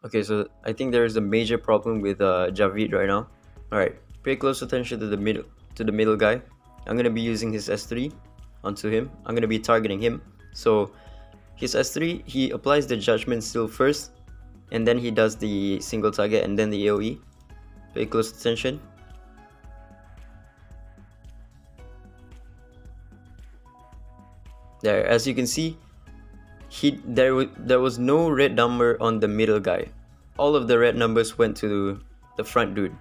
Okay, so I think there is a major problem with Javid right now. Alright, pay close attention to the middle guy. I'm gonna be using his S3 onto him. I'm gonna be targeting him. So his S3, he applies the judgment seal first, and then he does the single target and then the AoE. Pay close attention. There, as you can see, there was no red number on the middle guy. All of the red numbers went to the front dude.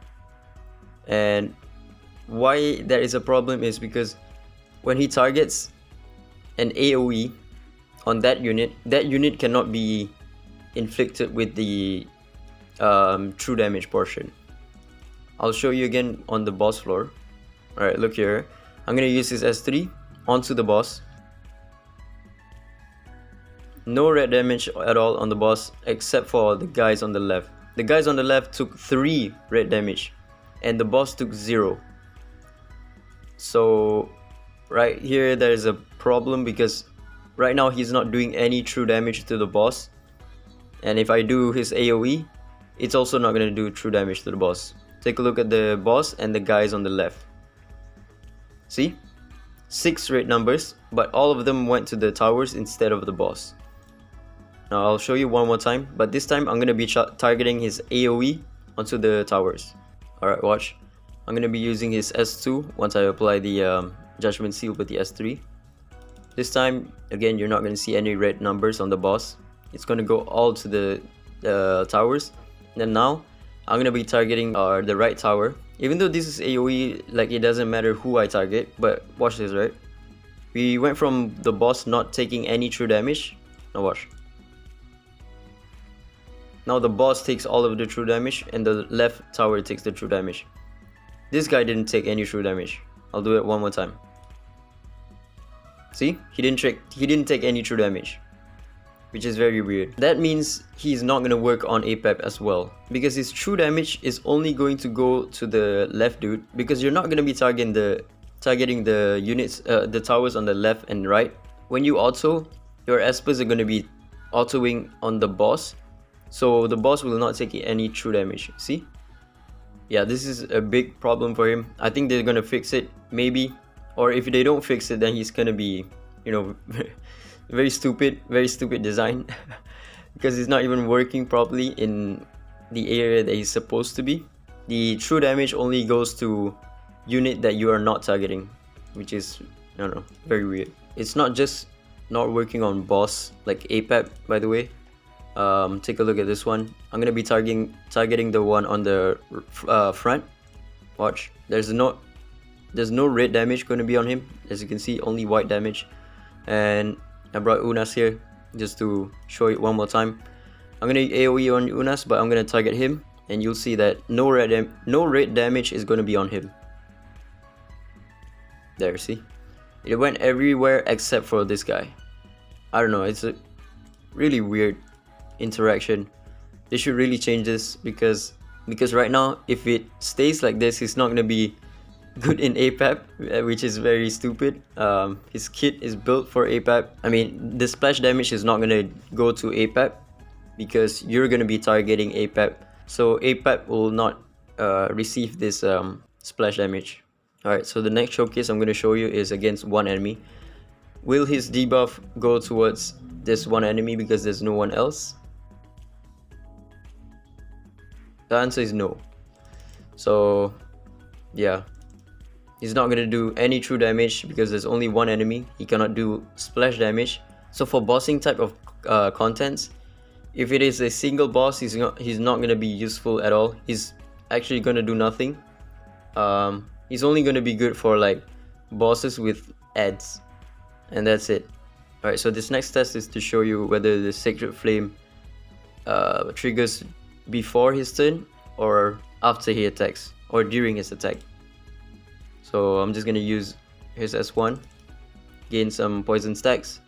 And why there is a problem is because when he targets an AoE on that unit cannot be inflicted with the true damage portion. I'll show you again on the boss floor. Alright, look here. I'm gonna use his S3 onto the boss. No red damage at all on the boss except for the guys on the left. The guys on the left took 3 red damage and the boss took 0. So right here there is a problem because right now he's not doing any true damage to the boss, and if I do his AoE, it's also not going to do true damage to the boss. Take a look at the boss and the guys on the left. See? 6 red numbers, but all of them went to the towers instead of the boss. Now I'll show you one more time, but this time I'm going to be targeting his AoE onto the towers. Alright, watch. I'm going to be using his S2 once I apply the judgment seal with the S3. This time, again, you're not going to see any red numbers on the boss. It's going to go all to the towers. And now, I'm going to be targeting the right tower. Even though this is AoE, like, it doesn't matter who I target. But watch this, right? We went from the boss not taking any true damage. Now watch. Now the boss takes all of the true damage and the left tower takes the true damage. This guy didn't take any true damage. I'll do it one more time. See? He didn't take any true damage, which is very weird. That means he's not going to work on APEP as well, because his true damage is only going to go to the left dude, because you're not going to be targeting the units, the towers on the left and right. When you auto, your espers are going to be autoing on the boss, so the boss will not take any true damage. See? Yeah, this is a big problem for him. I think they're going to fix it, maybe. Or if they don't fix it, then he's gonna be, you know, very stupid design because he's not even working properly in the area that he's supposed to be. The true damage only goes to unit that you are not targeting, which is, I don't know, very weird. It's not just not working on boss like APEP, by the way. Take a look at this one. I'm gonna be targeting the one on the front. Watch. There's no red damage going to be on him. As you can see, only white damage. And I brought Unas here just to show it one more time. I'm going to AoE on Unas, but I'm going to target him, and you'll see that no red damage is going to be on him. There, see? It went everywhere except for this guy. I don't know, it's a really weird interaction. They should really change this because right now, if it stays like this, he's not going to be good in APEP, which is very stupid. His kit is built for APEP. I mean, the splash damage is not going to go to APEP because you're going to be targeting APEP. So APEP will not receive this splash damage. Alright, so the next showcase I'm going to show you is against one enemy. Will his debuff go towards this one enemy because there's no one else? The answer is no. So, yeah. He's not going to do any true damage because there's only one enemy. He cannot do splash damage. So for bossing type of contents, if it is a single boss, he's not going to be useful at all. He's actually going to do nothing. He's only going to be good for like bosses with ads, and that's it. Alright, so this next test is to show you whether the Sacred Flame triggers before his turn or after he attacks or during his attack. So I'm just gonna use his S1, gain some poison stacks.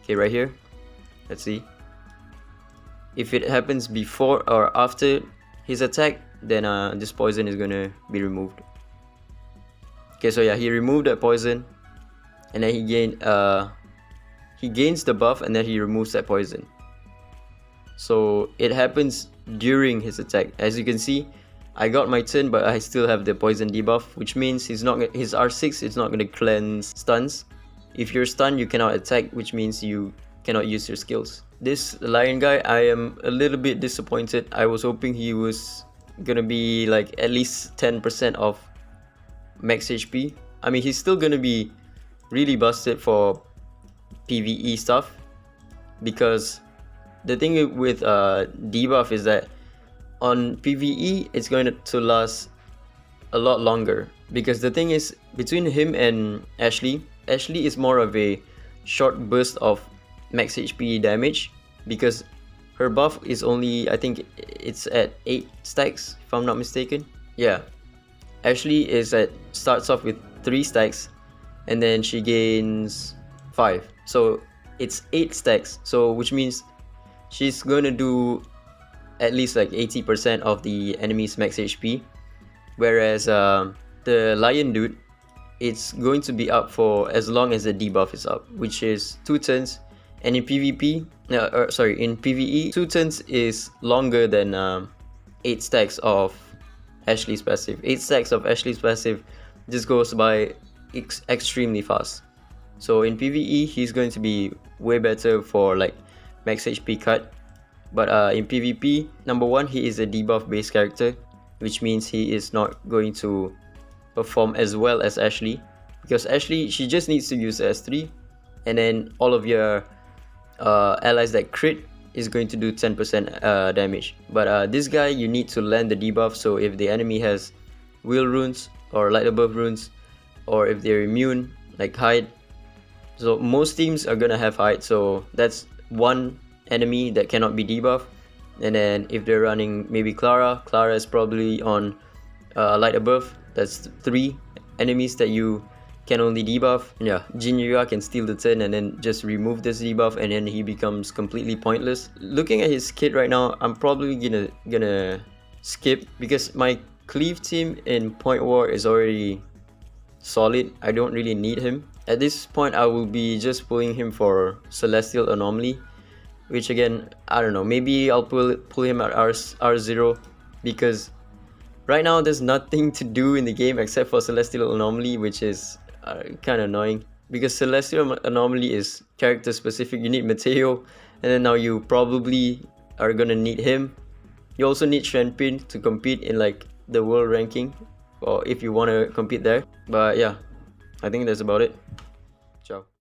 Okay, right here. Let's see. If it happens before or after his attack, then this poison is gonna be removed. Okay, so yeah, he removed that poison, and then he gains the buff, and then he removes that poison. So it happens during his attack. As you can see, I got my turn, but I still have the poison debuff, which means his R6 is not going to cleanse stuns. If you're stunned, you cannot attack, which means you cannot use your skills. This lion guy, I am a little bit disappointed. I was hoping he was gonna be like at least 10% of max HP. I mean, he's still gonna be really busted for PvE stuff, because the thing with debuff is that on PvE it's going to last a lot longer, because the thing is, between him and Ashley is more of a short burst of max HP damage, because her buff is only, I think it's at 8 stacks if I'm not mistaken. Yeah, Ashley starts off with 3 stacks and then she gains 5, so it's 8 stacks, so which means she's gonna do at least like 80% of the enemy's max HP, whereas the lion dude, it's going to be up for as long as the debuff is up, which is 2 turns. And in PvP, in PvE, 2 turns is longer than 8 stacks of Ashley's passive. 8 stacks of Ashley's passive just goes by extremely fast. So in PvE, he's going to be way better for like max HP cut. But in PvP, number 1, he is a debuff based character, which means he is not going to perform as well as Ashley, because Ashley, she just needs to use S3 and then all of your allies that crit is going to do 10% damage. But this guy, you need to land the debuff, so if the enemy has will runes or light above runes, or if they're immune like hide, so most teams are gonna have hide, so that's one enemy that cannot be debuffed. And then if they're running maybe Clara is probably on light above, that's 3 enemies that you can only debuff. And yeah, Jinryu can steal the turn and then just remove this debuff, and then he becomes completely pointless. Looking at his kit right now, I'm probably gonna skip, because my cleave team in Point War is already solid. I don't really need him. At this point, I will be just pulling him for Celestial Anomaly, which again, I don't know, maybe I'll pull him at R0, because right now there's nothing to do in the game except for Celestial Anomaly, which is kind of annoying, because Celestial Anomaly is character specific. You need Mateo, and then now you probably are gonna need him. You also need Shenpin to compete in like the world ranking, or if you want to compete there. But yeah, I think that's about it. Ciao.